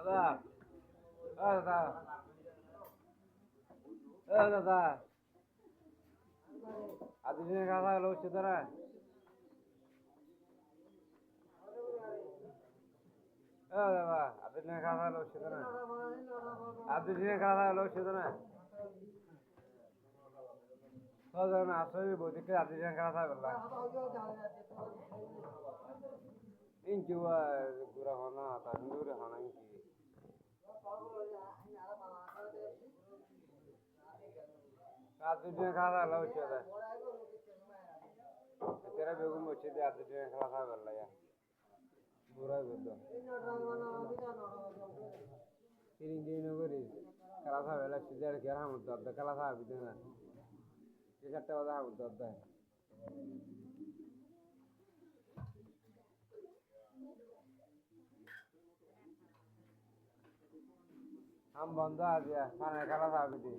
দাদা, দাদা, দাদা, আদিনে খাওয়া হলো সেদারা। দাদা, আদিনে খাওয়া হলো সেদারা। আদিনে খাওয়া হলো সেদারা। না আসলে বইতে আদিনে খাওয়া হলো। ইনকি গুরা হনা তান্দুরে হনা ইনকি। আদিনে খাওয়া হলো সেদারা। तेरा बेगम बच्चे दे आते थे खला खा कर लिया बुरा कर दो तीन दिन हो गए खला खा वाला सीधे क्या हम तो खला खा भी देना ये कट्टे वाला हम तो हम बंदा आ गया खाने खला खा भी दे